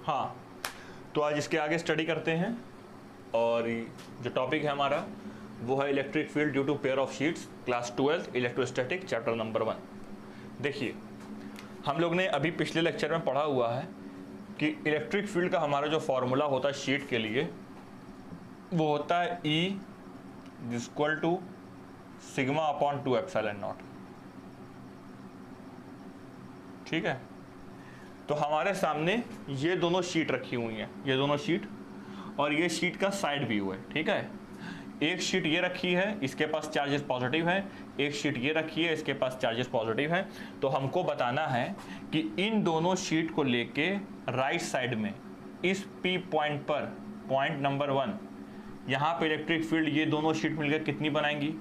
हाँ, तो आज इसके आगे स्टडी करते हैं और जो टॉपिक है हमारा वो है electric field due to pair of sheets, class 12 electrostatic, chapter number 1। देखिए, हम लोग ने अभी पिछले लेक्चर में पढ़ा हुआ है कि इलेक्ट्रिक फील्ड का हमारा जो फॉर्मूला होता है शीट के लिए वो होता है E equal to sigma upon 2 epsilon naught. ठीक है, तो हमारे सामने ये दोनों शीट रखी हुई हैं, ये दोनों शीट, और ये शीट का साइड व्यू है। ठीक है, एक शीट ये रखी है, इसके पास चार्जेस पॉजिटिव है, एक शीट ये रखी है, इसके पास चार्जेस पॉजिटिव है। तो हमको बताना है कि इन दोनों शीट को लेके राइट साइड में इस P पॉइंट पर, पॉइंट नंबर 1, यहाँ पे इलेक्ट्रिक फील्ड ये दोनों शीट मिलकर कितनी बनाएंगी,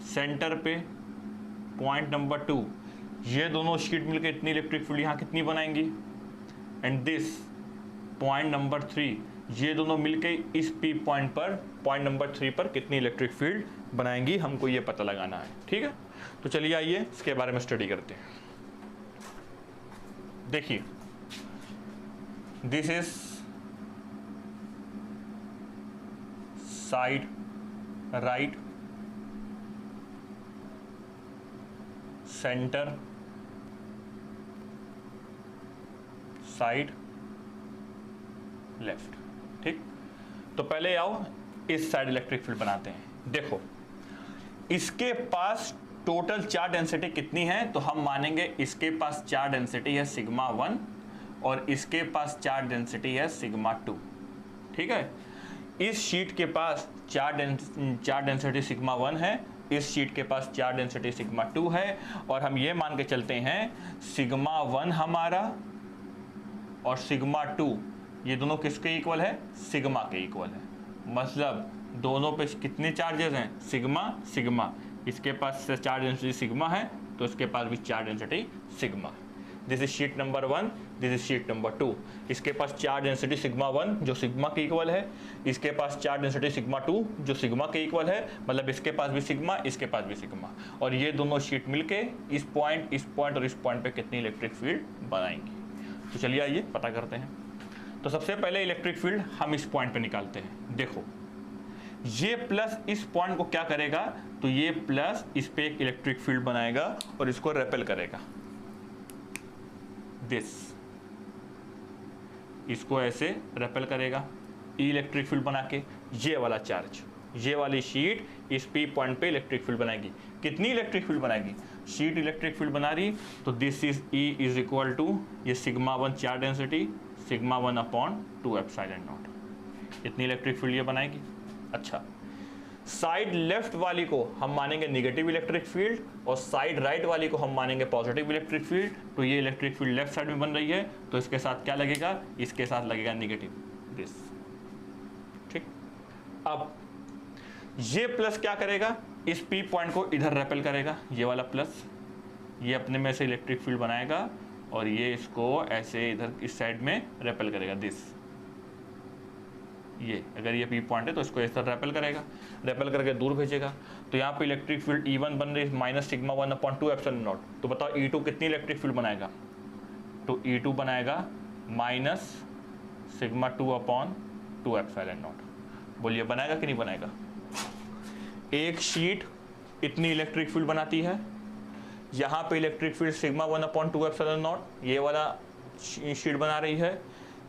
सेंटर पे पॉइंट नंबर 2 ये दोनों शीट मिलकर इतनी इलेक्ट्रिक फील्ड यहाँ कितनी बनाएंगी, एंड दिस पॉइंट नंबर 3 ये दोनों मिलकर इस P पॉइंट पर, पॉइंट नंबर 3 पर कितनी इलेक्ट्रिक फील्ड बनाएंगी, हमको ये पता लगाना है। ठीक है, तो चलिए आइए इसके बारे में स्टडी करते हैं। देखिए, this is side right, centre, side left. ठीक, तो पहले आओ इस साइड इलेक्ट्रिक फील्ड बनाते हैं। देखो, इसके पास टोटल चार्ज डेंसिटी कितनी है, तो हम मानेंगे इसके पास चार्ज डेंसिटी है सिग्मा 1 और इसके पास चार्ज डेंसिटी है सिग्मा 2। ठीक है, इस शीट के पास चार्ज डेंसिटी सिग्मा 1 है, इस शीट के पास चार्ज डेंसिटी सिग्मा 2 है, और हम ये मान के चलते हैं सिग्मा 1 हमारा और सिग्मा 2 ये दोनों किसके इक्वल है, सिग्मा के इक्वल है। मतलब दोनों पे कितने चार्जेस हैं, सिग्मा सिग्मा। इसके पास चार्ज डेंसिटी सिग्मा है तो इसके पास भी चार्ज डेंसिटी सिग्मा है। This is sheet number 1, this is sheet number 2। इसके पास चार्ज डेंसिटी सिग्मा 1 जो सिग्मा के इक्वल है, इसके पास चार्ज डेंसिटी सिग्मा 2 जो सिग्मा के इक्वल है, मतलब इसके पास भी सिग्मा, इसके पास भी सिग्मा, और ये दोनों शीट मिलके इस पॉइंट और इस पॉइंट पे कितनी इलेक्ट्रिक फील्ड बनाएंगी। तो चलिए आइए पता करते हैं। तो सबसे पहले इलेक्ट्रिक फील्ड हम इस पॉइंट पे निकालते हैं। देखो, ये प्लस इस पॉइंट को क्या करेगा, तो ये प्लस इस पे एक इलेक्ट्रिक फील्ड बनाएगा और इसको रेपेल करेगा, दिस, इसको ऐसे रेपेल करेगा इलेक्ट्रिक फील्ड बना के। ये वाला चार्ज, ये वाली शीट इस P पॉइंट पे इलेक्ट्रिक फील्ड बनाएगी। कितनी इलेक्ट्रिक फील्ड बनाएगी, शीट इलेक्ट्रिक फील्ड बना रही, तो this is E is equal to ये sigma 1 charge density sigma 1 upon 2 epsilon naught, इतनी इलेक्ट्रिक फील्ड ये बनाएगी। अच्छा, साइड लेफ्ट वाली को हम मानेंगे नेगेटिव इलेक्ट्रिक फील्ड और साइड राइट वाली को हम मानेंगे पॉजिटिव इलेक्ट्रिक फील्ड। तो ये इलेक्ट्रिक फील्ड लेफ्ट साइड में बन रही है, तो इसके साथ क्या लगेगा, इसके साथ लगेगा नेगेटिव, दिस। ठीक, अब ये प्लस क्या करेगा, इस P पॉइंट को इधर रेपेल करेगा, ये वाला प्लस, ये अपने में से इलेक्ट्रिक फील्ड बनाएगा और ये इसको ऐसे इधर इस साइड में रेपेल करेगा, दिस। ये अगर ये P पॉइंट है तो इसको इस तरह रेपेल करेगा, रेपेल करके दूर भेजेगा। तो यहाँ पे इलेक्ट्रिक फील्ड E1 बन रही है minus sigma 1 upon 2 epsilon naught. तो बताओ E2 कितनी इलेक्ट्रिक फील्ड बनाएगा, तो E2 बनाएगा minus sigma 2 upon 2 epsilon not. बोलिए बनाएगा कि नहीं बनाएगा। एक शीट इतनी इलेक्ट्रिक फील्ड बनाती है, यहाँ पे electric field sigma 1 upon 2 epsilon not ये वाला शीट बना रही है,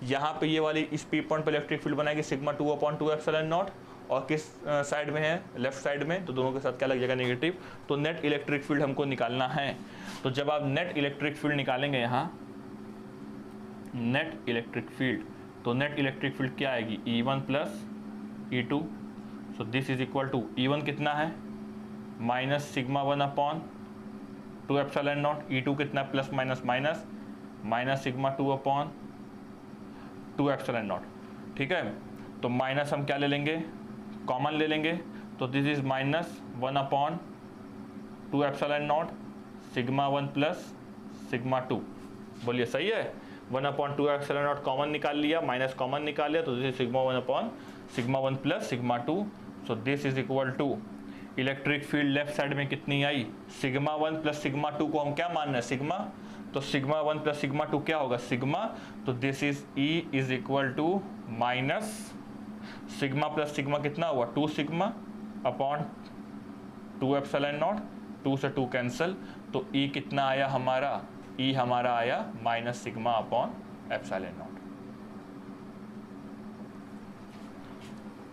यहाँ पे ये वाली इस P पॉइंट पे इलेक्ट्रिक फील्ड बनाएगी सिग्मा 2 अपॉन 2 एप्सिलॉन नॉट, और किस साइड में है, लेफ्ट साइड में, तो दोनों के साथ क्या लग जाएगा, नेगेटिव। तो नेट इलेक्ट्रिक फील्ड हमको निकालना है। तो जब आप नेट इलेक्ट्रिक फील्ड निकालेंगे, यहाँ नेट इलेक्ट्रिक फील्ड, तो नेट इलेक्ट्रिक फील्ड क्या आएगी, E1 plus E2। So this is equal to E1 कितना है, minus sigma 1 upon 2 epsilon naught, E2 कितना, plus minus minus, minus sigma 2 upon 2 epsilon naught. ठीक है, तो माइनस हम क्या ले लेंगे, कॉमन ले लेंगे, तो this is minus 1 upon 2 epsilon naught sigma 1 plus sigma 2। बोलिए सही है, 1 अपॉन 2 एप्सिलॉन नॉट कॉमन निकाल लिया, माइनस कॉमन निकाल लिया, तो this is sigma 1 upon sigma 1 plus sigma 2। So this is equal to electric field left side में कितनी आई, सिग्मा 1 प्लस सिग्मा 2 को हम क्या मान रहे हैं, सिग्मा, तो सिग्मा 1 प्लस सिग्मा 2 क्या होगा, सिग्मा, तो this is E is equal to minus sigma plus sigma कितना हुआ, 2 सिग्मा अपॉन 2 एप्सिलॉन नॉट, 2 से 2 कैंसिल, तो E कितना आया हमारा, E हमारा आया minus sigma upon epsilon naught.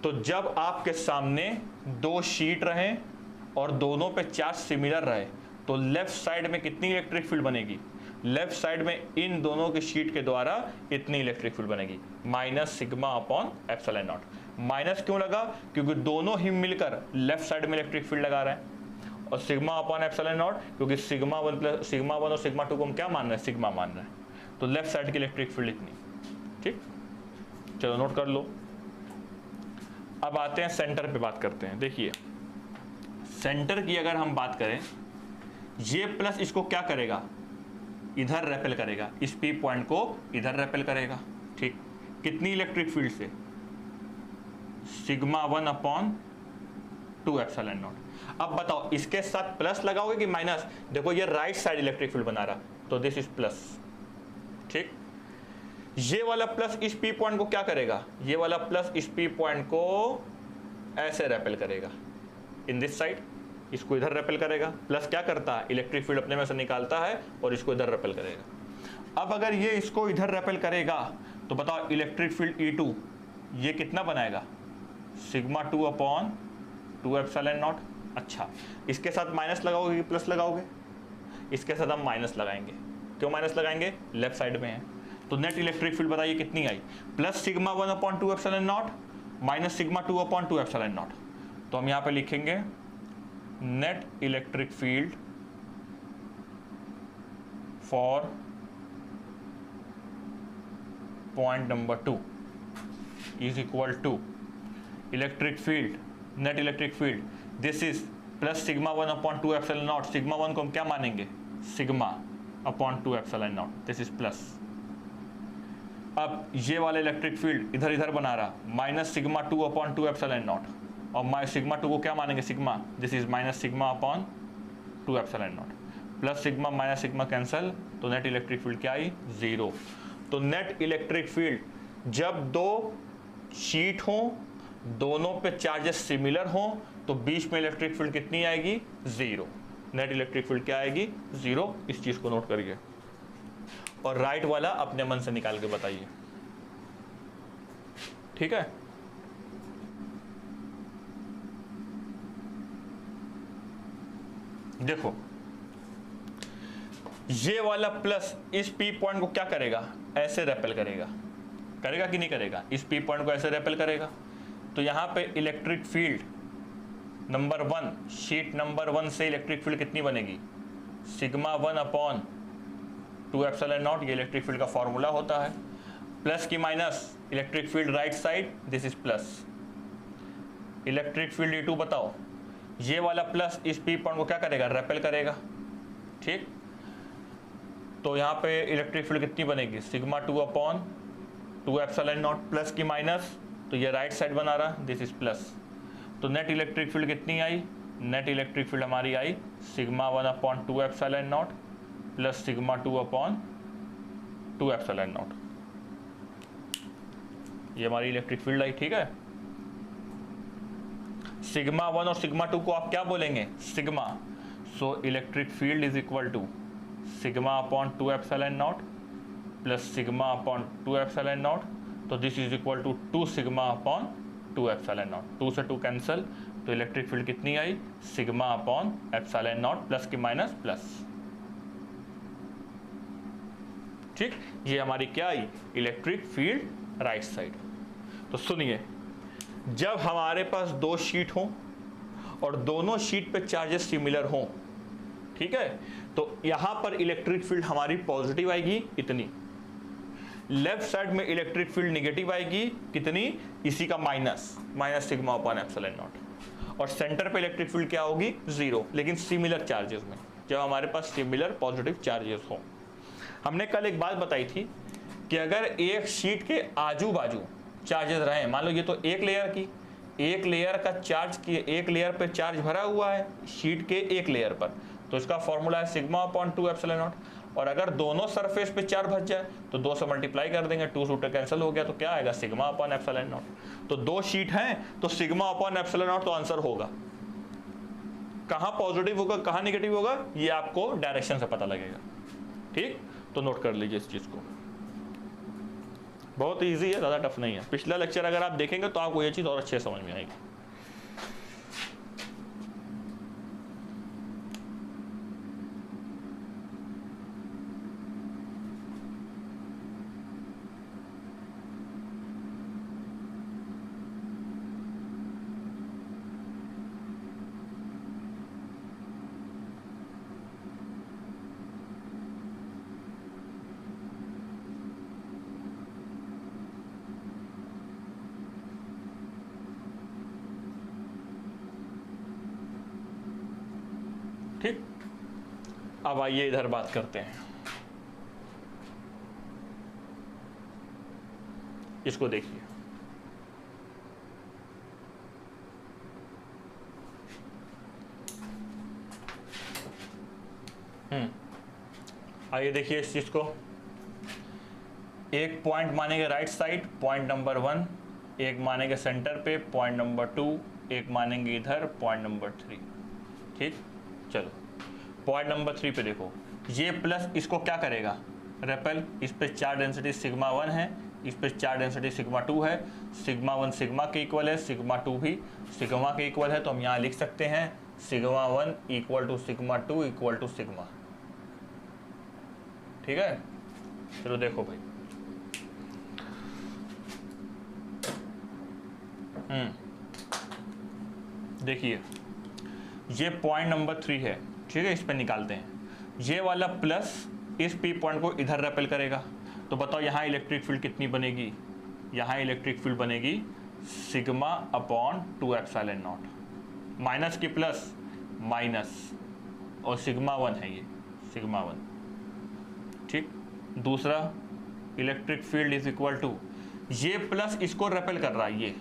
तो जब आपके सामने दो शीट रहे और दोनों पे चार्ज सिमिलर रहे तो लेफ्ट साइड में कितनी इलेक्ट्रिक फील्ड बनेगी, लेफ्ट साइड में इन दोनों के शीट के द्वारा इतनी इलेक्ट्रिक फील्ड बनेगी, minus sigma upon epsilon naught. Minus क्यों लगा, क्योंकि दोनों ही मिलकर लेफ्ट साइड में इलेक्ट्रिक फील्ड लगा रहे हैं, और सिग्मा अपॉन एप्सिलॉन नॉट क्योंकि सिग्मा 1 प्लस सिग्मा 1 और सिग्मा 2 को हम क्या मान रहे हैं, सिग्मा मान रहे हैं, तो लेफ्ट साइड की इलेक्ट्रिक फील्ड इतनी। ठीक, चलो नोट कर लो। अब आते हैं सेंटर पे बात करते हैं। देखिए सेंटर की अगर हम बात करें, ये प्लस इसको क्या करेगा, इधर रेपेल करेगा, इस पी पॉइंट को इधर रेपेल करेगा। ठीक, कितनी इलेक्ट्रिक फील्ड से, सिग्मा 1 अपॉन 2 एप्सिलॉन नॉट। अब बताओ इसके साथ प्लस लगाओगे कि माइनस, देखो ये राइट साइड इलेक्ट्रिक फील्ड बना रहा, तो दिस इज प्लस। ठीक, ये वाला प्लस इस पी पॉइंट को क्या करेगा, ये वाला प्लस इस पी पॉइंट को ऐसे रेपेल करेगा इन दिस साइड, इसको इधर रेपेल करेगा। प्लस क्या करता है, इलेक्ट्रिक फील्ड अपने में से निकालता है और इसको इधर रेपेल करेगा। अब अगर ये इसको इधर रेपेल करेगा तो बताओ इलेक्ट्रिक फील्ड E2 ये कितना बनाएगा, सिग्मा 2 अपॉन 2 एप्सिलॉन नॉट। अच्छा, इसके साथ माइनस लगाओगे कि प्लस लगाओगे, इसके साथ हम माइनस लगाएंगे। क्यों माइनस लगाएंगे, लेफ्ट साइड में है, तो नेट इलेक्ट्रिक फील्ड बताइए कितनी आई, plus sigma 1 upon 2 epsilon naught minus sigma 2 upon 2 epsilon naught. तो हम यहाँ पे लिखेंगे net electric field for point number 2 is equal to electric field, net electric field this is plus sigma 1 upon 2 epsilon naught. Sigma 1 को हम क्या मानेंगे, sigma upon 2 epsilon naught, this is plus. अब ये वाला इलेक्ट्रिक फील्ड इधर इधर बना रहा, minus sigma 2 upon 2 epsilon not, और सिग्मा 2 को क्या मानेंगे, sigma, this is minus sigma upon 2 epsilon naught, plus sigma minus sigma cancel, तो नेट इलेक्ट्रिक फील्ड क्या आई, 0। तो नेट इलेक्ट्रिक फील्ड जब दो शीट हो, दोनों पे चार्जेस सिमिलर हो, तो बीच में इलेक्ट्रिक फील्ड कितनी आएगी, 0। नेट इलेक्ट्रिक फील्ड क्या आएगी, 0। इस चीज को नोट करिए और राइट वाला अपने मन से निकाल के बताइए। ठीक है, देखो ये वाला प्लस इस पी पॉइंट को क्या करेगा, ऐसे रेपेल करेगा, करेगा कि नहीं करेगा, इस पी पॉइंट को ऐसे रेपेल करेगा। तो यहां पे electric field number 1, sheet number 1 से इलेक्ट्रिक फील्ड कितनी बनेगी, सिग्मा 1 अपॉन 2 एप्सिलॉन नॉट, ये इलेक्ट्रिक फील्ड का फॉर्मूला होता है। प्लस की minus, electric field right side, this is plus. Electric field E2 बताओ, ये वाला प्लस इस पी पॉइंट को क्या करेगा, रेपेल करेगा। ठीक, तो यहाँ पे इलेक्ट्रिक फील्ड कितनी बनेगी, sigma 2 upon 2 epsilon naught, plus की माइनस, तो ये राइट साइड बना रहा, दिस इज प्लस। तो नेट इलेक्ट्रिक फील्ड कितनी आई, नेट इलेक्ट्रिक फील्ड हमारी आई sigma 1 upon 2 epsilon naught plus sigma 2 upon 2 epsilon not, ये हमारी इलेक्ट्रिक फील्ड आई। ठीक है, सिग्मा 1 और सिग्मा 2 को आप क्या बोलेंगे, sigma, so electric field is equal to sigma upon 2 epsilon naught plus sigma upon 2 epsilon naught, तो this is equal to 2 sigma upon 2 epsilon naught, 2 से 2 कैंसिल, तो इलेक्ट्रिक फील्ड कितनी आई, sigma upon epsilon naught, plus की minus plus. ठीक, ये हमारी क्या आई, इलेक्ट्रिक फील्ड राइट साइड। तो सुनिए, जब हमारे पास दो शीट हो और दोनों शीट पे चार्जेस सिमिलर हो, ठीक है, तो यहां पर इलेक्ट्रिक फील्ड हमारी पॉजिटिव आएगी इतनी, लेफ्ट साइड में इलेक्ट्रिक फील्ड नेगेटिव आएगी कितनी, इसी का minus, minus sigma upon epsilon not, और सेंटर पे इलेक्ट्रिक फील्ड क्या होगी, 0, लेकिन सिमिलर चार्जेस में, जब हमारे पास सिमिलर पॉजिटिव चार्जेस हो। हमने कल एक बात बताई थी कि अगर एक शीट के आजू बाजू चार्जेस रहे, मान लो ये तो एक लेयर की, एक लेयर का चार्ज की, एक लेयर पे चार्ज भरा हुआ है शीट के एक लेयर पर, तो इसका फॉर्मूला है सिग्मा अपॉन 2 एप्सिलॉन नॉट, और अगर दोनों सरफेस पे चार्ज बच जाए तो 2 से मल्टीप्लाई कर देंगे, 2 रूट कैंसिल हो गया तो क्या आएगा सिग्मा अपॉन एप्सिलॉन नॉट। तो 2 शीट हैं तो सिग्मा अपॉन एप्सिलॉन नॉट तो आंसर होगा। कहां पॉजिटिव होगा कहां नेगेटिव होगा ये आपको डायरेक्शन से पता लगेगा। ठीक, तो नोट कर लीजिए इस चीज को, बहुत इजी है, ज्यादा टफ नहीं है। पिछला लेक्चर अगर आप देखेंगे तो आपको ये चीज और अच्छे समझ में आएगी। ठीक, अब आइए इधर बात करते हैं। इसको देखिए, आइए देखिए इस चीज को। एक पॉइंट मानेंगे राइट साइड, पॉइंट नंबर 1, एक मानेंगे सेंटर पे, पॉइंट नंबर 2, एक मानेंगे इधर, पॉइंट नंबर 3। ठीक, चलो पॉइंट नंबर 3 पे देखो, ये प्लस इसको क्या करेगा रेपेल, इस पे चार्ज डेंसिटी सिग्मा 1 है, इस पे चार्ज डेंसिटी सिग्मा 2 है, सिग्मा 1 सिग्मा के इक्वल है, सिग्मा 2 भी सिग्मा के इक्वल है, तो हम यहाँ लिख सकते हैं sigma 1 equal to sigma 2 equal to sigma. ठीक है, चलो देखो भाई, देखिए ये पॉइंट नंबर 3 है, ठीक है, इस पे निकालते हैं। ये वाला प्लस इस पी पॉइंट को इधर रेपेल करेगा, तो बताओ यहाँ इलेक्ट्रिक फील्ड कितनी बनेगी, यहाँ इलेक्ट्रिक फील्ड बनेगी sigma upon 2 epsilon naught, minus की प्लस माइनस, और सिग्मा 1 है ये सिग्मा 1। ठीक, दूसरा electric field is equal to, ये प्लस इसको रेपेल कर रहा है, ये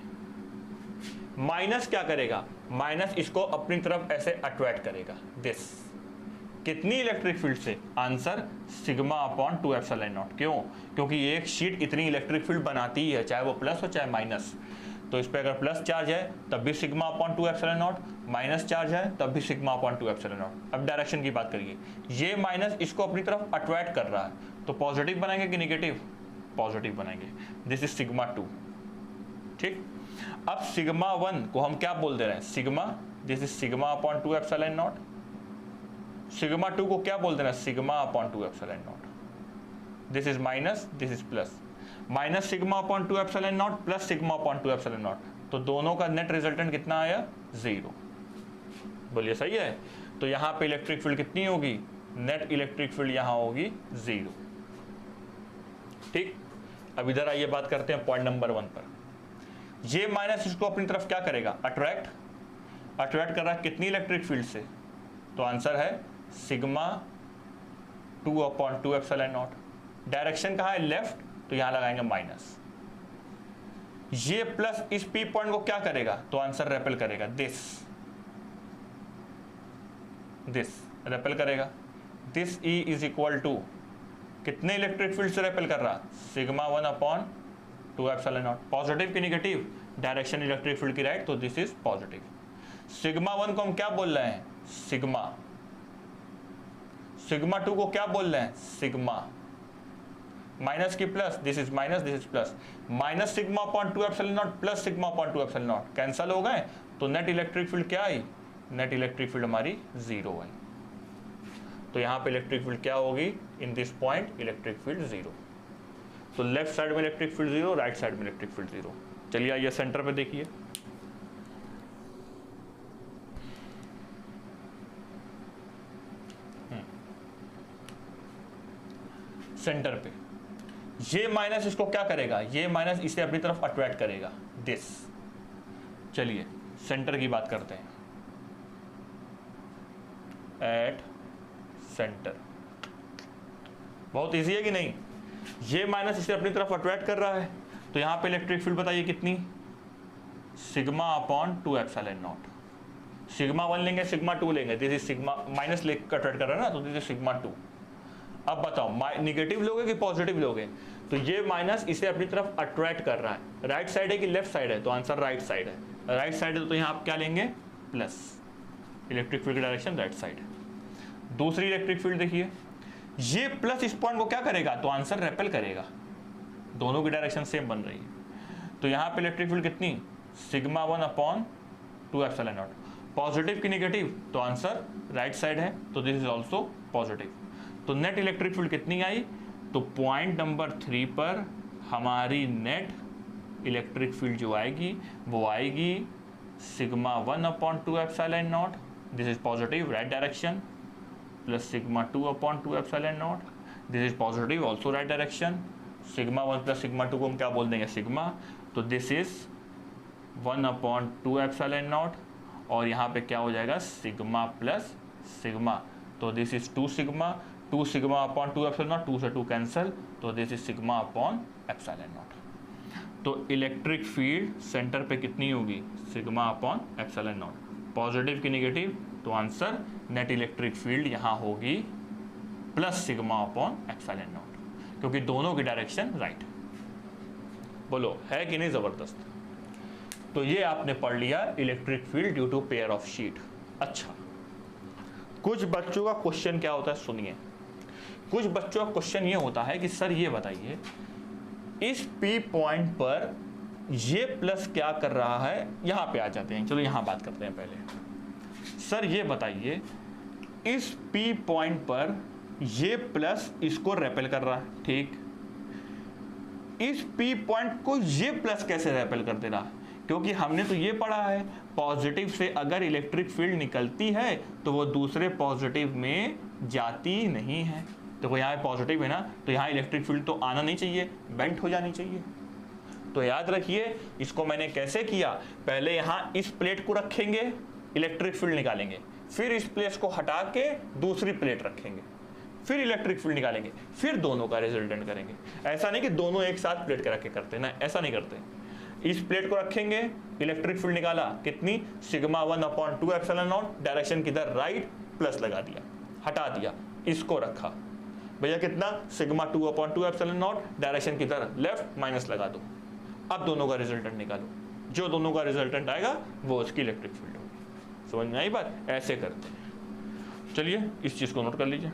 माइनस क्या करेगा, माइनस इसको अपनी तरफ ऐसे अट्रैक्ट करेगा, दिस कितनी इलेक्ट्रिक फील्ड से, answer sigma upon 2 epsilon not. क्यों, क्योंकि एक शीट इतनी इलेक्ट्रिक फील्ड बनाती ही है, चाहे वो प्लस हो चाहे माइनस। तो इस पे अगर प्लस चार्ज है तब भी sigma upon 2 epsilon naught, minus charge है तब भी सिग्मा अपॉन 2 एप्सिलॉन नॉट। अब डायरेक्शन की बात करिए, ये माइनस इसको अपनी तरफ अट्रैक्ट कर रहा है, तो पॉजिटिव बनाएंगे कि निगेटिव, पॉजिटिव बनाएंगे, दिस इज सिग्मा 2। ठीक, अब सिग्मा 1 को हम क्या बोल दे रहे हैं, sigma, this is sigma upon 2 epsilon naught. Sigma 2 को क्या बोल देना, sigma upon 2 epsilon naught, this is minus, this is plus, minus sigma upon 2 epsilon naught plus sigma upon 2 epsilon naught, तो दोनों का नेट रिजल्टेंट कितना आया, 0। बोलिए सही है। तो यहां पे इलेक्ट्रिक फील्ड कितनी होगी, नेट इलेक्ट्रिक फील्ड यहां होगी 0। ठीक, अब इधर आइए बात करते हैं पॉइंट नंबर 1 पर। ये माइनस इसको अपनी तरफ क्या करेगा, अट्रैक्ट, अट्रैक्ट कर रहा है कितनी इलेक्ट्रिक फील्ड से, तो आंसर है sigma 2 upon 2 epsilon not. Direction कहाँ है, लेफ्ट, तो यहां लगाएंगे माइनस। ये प्लस इस पी पॉइंट को क्या करेगा, तो आंसर रेपेल करेगा, दिस रेपेल करेगा। This E is equal to कितने इलेक्ट्रिक फील्ड से रेपेल कर रहा, sigma 1 upon 2 epsilon naught. Positive की निगेटिव, डायरेक्शन इलेक्ट्रिक फील्ड की राइट, तो दिस इज पॉजिटिव। सिग्मा 1 को हम क्या बोल रहे हैं, सिग्मा, सिग्मा 2 को क्या बोल रहे हैं, सिग्मा, माइनस की plus, this is minus, this is plus, minus sigma upon 2 epsilon naught plus sigma upon 2 epsilon not cancel हो गए, तो नेट इलेक्ट्रिक फील्ड क्या आई, नेट इलेक्ट्रिक फील्ड हमारी 0 आई। तो यहां पे इलेक्ट्रिक फील्ड क्या होगी, in this point electric field 0। तो लेफ्ट साइड में इलेक्ट्रिक फील्ड 0, राइट साइड में इलेक्ट्रिक फील्ड 0। चलिए आइए सेंटर पे देखिए, सेंटर पे ये माइनस इसको क्या करेगा, ये माइनस इसे अपनी तरफ अट्रैक्ट करेगा, दिस। चलिए सेंटर की बात करते हैं, एट सेंटर, बहुत इजी है कि नहीं। ये माइनस इसे अपनी तरफ अट्रैक्ट कर रहा है, तो यहां पे इलेक्ट्रिक फील्ड बताइए कितनी, sigma upon 2 epsilon naught. Sigma 1 लेंगे, सिग्मा 2 लेंगे, दिस इज सिग्मा, माइनस लेकर अट्रैक्ट कर रहा है ना, तो दिस इज सिग्मा 2 अब बताओ निगेटिव लोगे कि पॉजिटिव लोगे? तो ये माइनस इसे अपनी तरफ अट्रैक्ट कर रहा है। राइट साइड है कि लेफ्ट साइड है? तो आंसर राइट साइड है। राइट साइड है तो यहाँ आप क्या लेंगे? प्लस। इलेक्ट्रिक फील्ड की डायरेक्शन राइट साइड है। दूसरी इलेक्ट्रिक फील्ड देखिए, ये प्लस इस पॉइंट को क्या करेगा? तो आंसर रेपेल करेगा। दोनों की डायरेक्शन सेम बन रही है। तो यहाँ पे इलेक्ट्रिक फील्ड कितनी? Sigma 1/2 epsilon naught. पॉजिटिव की निगेटिव? तो आंसर राइट साइड है, तो दिस इज ऑल्सो पॉजिटिव। तो नेट इलेक्ट्रिक फील्ड कितनी आई? तो पॉइंट नंबर 3 पर हमारी नेट इलेक्ट्रिक फील्ड जो आएगी वो आएगी sigma 1/2 epsilon naught, this is positive right direction, plus sigma 2/2 epsilon naught, this is positive also right direction. Sigma 1 plus sigma 2 को हम क्या बोल देंगे? सिग्मा। तो दिस इज 1/2 एप्सिलॉन नॉट, और यहाँ पे क्या हो जाएगा? सिग्मा प्लस सिग्मा, तो this is 2 sigma. 2 sigma upon 2 epsilon naught, 2 से 2 कैंसिल, तो this is sigma upon epsilon naught. तो इलेक्ट्रिक फील्ड सेंटर पे कितनी होगी? Sigma upon epsilon naught. Positive की निगेटिव? तो आंसर नेट इलेक्ट्रिक फील्ड यहाँ होगी plus sigma upon epsilon not, क्योंकि दोनों की डायरेक्शन राइट। बोलो है कि नहीं जबरदस्त? तो ये आपने पढ़ लिया electric field due to pair of sheet. अच्छा, कुछ बच्चों का क्वेश्चन क्या होता है सुनिए। कुछ बच्चों का क्वेश्चन ये होता है कि सर ये बताइए इस P पॉइंट पर ये प्लस क्या कर रहा है? यहां पे आ जाते हैं, चलो यहां बात करते हैं पहले। सर ये बताइए इस P पॉइंट पर ये प्लस इसको रेपेल कर रहा है, ठीक। इस P पॉइंट को ये प्लस कैसे रेपेल कर दे रहा है? क्योंकि हमने तो ये पढ़ा है पॉजिटिव से अगर इलेक्ट्रिक फील्ड निकलती है तो वो दूसरे पॉजिटिव में जाती नहीं है। तो यहाँ पॉजिटिव है ना, तो यहाँ इलेक्ट्रिक फील्ड तो आना नहीं चाहिए, बेंट हो जानी चाहिए। तो याद रखिए इसको मैंने कैसे किया, पहले यहाँ इस प्लेट को रखेंगे, इलेक्ट्रिक फील्ड निकालेंगे, फिर इस प्लेट को हटा के दूसरी प्लेट रखेंगे, फिर इलेक्ट्रिक फील्ड निकालेंगे, फिर दोनों का रिजल्टेंट करेंगे। ऐसा नहीं कि दोनों एक साथ प्लेट के रख के करते ना, ऐसा नहीं करते। इस प्लेट को रखेंगे, इलेक्ट्रिक फील्ड निकाला कितनी? सिग्मा 1/2 एप्सिलॉन नॉट, डायरेक्शन किधर? राइट, प्लस लगा दिया, हटा दिया, इसको रखा भैया कितना? सिग्मा 2/2 एप्सिलॉन नॉट, डायरेक्शन किधर? लेफ्ट, माइनस लगा दो। अब दोनों का रिजल्टेंट निकालो, जो दोनों का रिजल्टेंट आएगा वो उसकी इलेक्ट्रिक फील्ड होगी। समझ में आई बात? ऐसे करते हैं। चलिए इस चीज को नोट कर लीजिए।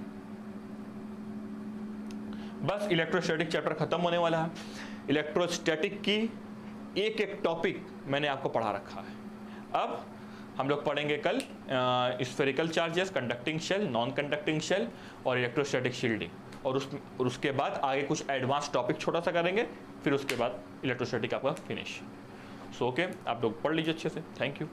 बस इलेक्ट्रोस्टैटिक चैप्टर खत्म होने वाला है। इलेक्ट्रोस्टैटिक की एक एक टॉपिक मैंने आपको पढ़ा रखा है। अब हम लोग पढ़ेंगे कल spherical charges, conducting shell, non conducting shell और इलेक्ट्रोस्टैटिक शील्डिंग, और उसके बाद आगे कुछ एडवांस टॉपिक छोटा सा करेंगे, फिर उसके बाद इलेक्ट्रोस्टैटिक आपका फिनिश। सो ओके, आप लोग पढ़ लीजिए अच्छे से। Thank you.